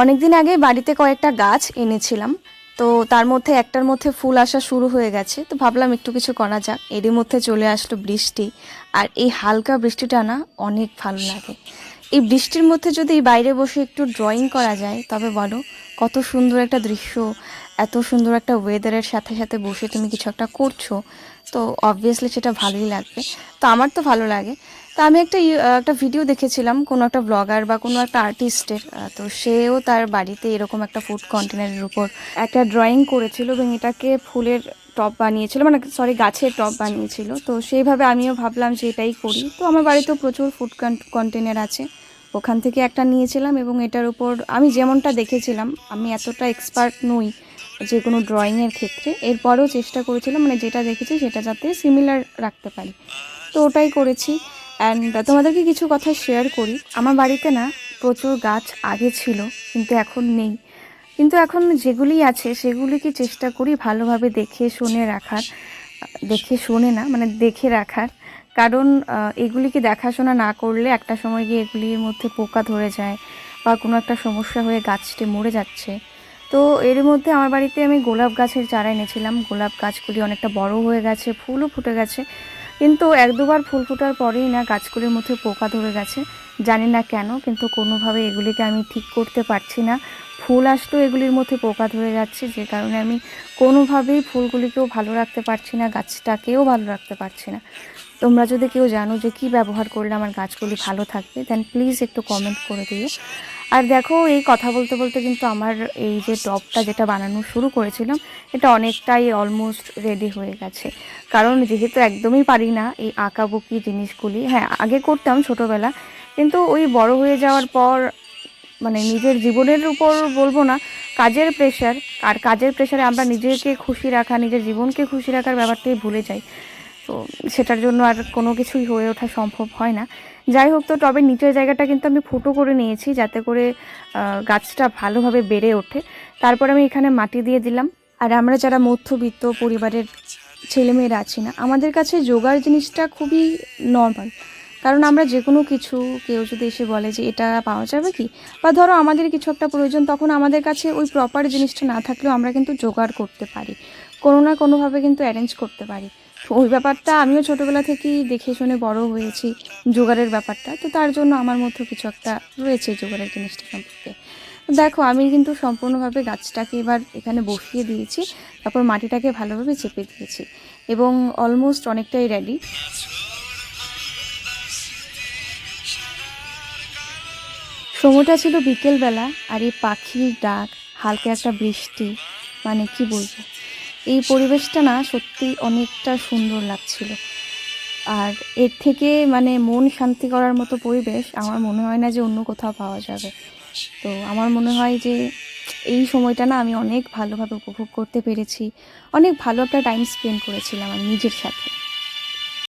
অনেকদিন আগে বাড়িতে কয়েকটা গাছ এনেছিলাম। তো তার মধ্যে একটার মধ্যে ফুল আসা শুরু হয়ে গেছে, তো ভাবলাম একটু কিছু করা যাক। এরই মধ্যে চলে আসলো বৃষ্টি। আর এই হালকা বৃষ্টিটা না অনেক ভালো লাগে। এই বৃষ্টির মধ্যে যদি বাইরে বসে একটু ড্রয়িং করা যায় তবে বলো কত সুন্দর একটা দৃশ্য। এত সুন্দর একটা ওয়েদারের সাথে সাথে বসে তুমি কিছু একটা করছো, তো অবভিয়াসলি সেটা ভালোই লাগবে। তো আমার তো ভালো লাগে। তো আমি একটা ভিডিও দেখেছিলাম কোনো একটা ব্লগার বা কোনো একটা আর্টিস্টের। তো সেও তার বাড়িতে এরকম একটা ফুড কন্টেনারের উপর একটা ড্রয়িং করেছিল এবং এটাকে ফুলের টব বানিয়েছিল, মানে সরি গাছের টব বানিয়েছিল। তো সেইভাবে আমিও ভাবলাম যে এটাই করি। তো আমার বাড়িতেও প্রচুর ফুড কন্টেনার আছে, ওখান থেকে একটা নিয়েছিলাম এবং এটার উপর আমি যেমনটা দেখেছিলাম, আমি এতটা এক্সপার্ট নই যে কোনো ড্রয়িংয়ের ক্ষেত্রে, এরপরেও চেষ্টা করেছিলাম মানে যেটা দেখেছি সেটা যাতে সিমিলার রাখতে পারি। তো ওটাই করেছি। অ্যান্ড তোমাদেরকে কিছু কথা শেয়ার করি। আমার বাড়িতে না প্রচুর গাছ আগে ছিল, কিন্তু এখন নেই। কিন্তু এখন যেগুলি আছে সেগুলিকে চেষ্টা করি ভালোভাবে দেখে শুনে রাখার। দেখে শুনে না, মানে দেখে রাখার। কারণ এগুলিকে দেখাশোনা না করলে একটা সময় গিয়ে এগুলির মধ্যে পোকা ধরে যায় বা কোনো একটা সমস্যা হয়ে গাছটি মরে যাচ্ছে। তো এর মধ্যে আমার বাড়িতে আমি গোলাপ গাছের চারা এনেছিলাম। গোলাপ গাছগুলি অনেকটা বড় হয়ে গেছে, ফুলও ফুটে গেছে, কিন্তু এক দুবার ফুল ফোটার পরেই না গাছগুলির মধ্যে পোকা ধরে গেছে। জানি না কেন, কিন্তু কোনোভাবে এগুলিকে আমি ঠিক করতে পারছি না। ফুল আসলেও এগুলির মধ্যে পোকা ধরে যাচ্ছে, যে কারণে আমি কোনোভাবেই ফুলগুলিকেও ভালো রাখতে পারছি না, গাছটাকেও ভালো রাখতে পারছি না। তোমরা যদি কেউ জানো যে কী ব্যবহার করলে আমার গাছগুলি ভালো থাকবে, দেন প্লিজ একটু কমেন্ট করে দিও। আর দেখো, এই কথা বলতে বলতে কিন্তু আমার এই যে টপটা যেটা বানানো শুরু করেছিলাম, এটা অনেকটাই অলমোস্ট রেডি হয়ে গেছে। কারণ যেহেতু একদমই পারি না এই আঁকাবুকি জিনিসগুলি, হ্যাঁ আগে করতাম ছোটোবেলা, কিন্তু ওই বড় হয়ে যাওয়ার পর মানে নিজের জীবনের উপর বলবো না, কাজের প্রেশার, আর কাজের প্রেশারে আমরা নিজেকে খুশি রাখা, নিজের জীবনকে খুশি রাখার ব্যাপারটাই ভুলে যাই। তো সেটার জন্য আর কোনো কিছুই হয়ে ওঠা সম্ভব হয় না। যাই হোক, তো টবের নিচের জায়গাটা কিন্তু আমি ফুটো করে নিয়েছি যাতে করে গাছটা ভালোভাবে বেড়ে ওঠে। তারপর আমি এখানে মাটি দিয়ে দিলাম। আর আমরা যারা মধ্যবিত্ত পরিবারের ছেলেমেয়েরা আছি না, আমাদের কাছে জোগাড় জিনিসটা খুবই নর্মাল। কারণ আমরা যে কোনো কিছু, কেউ যদি এসে বলে যে এটা পাওয়া যাবে কি, বা ধরো আমাদের কিছু একটা প্রয়োজন, তখন আমাদের কাছে ওই প্রপার জিনিসটা না থাকলেও আমরা কিন্তু জোগাড় করতে পারি, কোনো না কোনোভাবে কিন্তু অ্যারেঞ্জ করতে পারি। তো ওই ব্যাপারটা আমিও ছোটোবেলা থেকেই দেখে শুনে বড় হয়েছি, জোগাড়ের ব্যাপারটা। তো তার জন্য আমার মধ্যে কিছু একটা রয়েছে জোগাড়ের জিনিসটা সম্পর্কে। তো দেখো, আমি কিন্তু সম্পূর্ণভাবে গাছটাকে এবার এখানে বসিয়ে দিয়েছি, তারপর মাটিটাকে ভালোভাবে চেপে দিয়েছি এবং অলমোস্ট অনেকটাই রেডি। সময়টা ছিল বিকেলবেলা, আর এই পাখির ডাক, হালকা একটা বৃষ্টি, মানে কি বলবো, এই পরিবেশটা না সত্যি অনেকটা সুন্দর লাগছিল। আর এর থেকে মানে মন শান্তি করার মতো পরিবেশ আমার মনে হয় না যে অন্য কোথাও পাওয়া যাবে। তো আমার মনে হয় যে এই সময়টা না আমি অনেক ভালোভাবে উপভোগ করতে পেরেছি, অনেক ভালো একটা টাইম স্পেন্ড করেছিলাম আমার নিজের সাথে।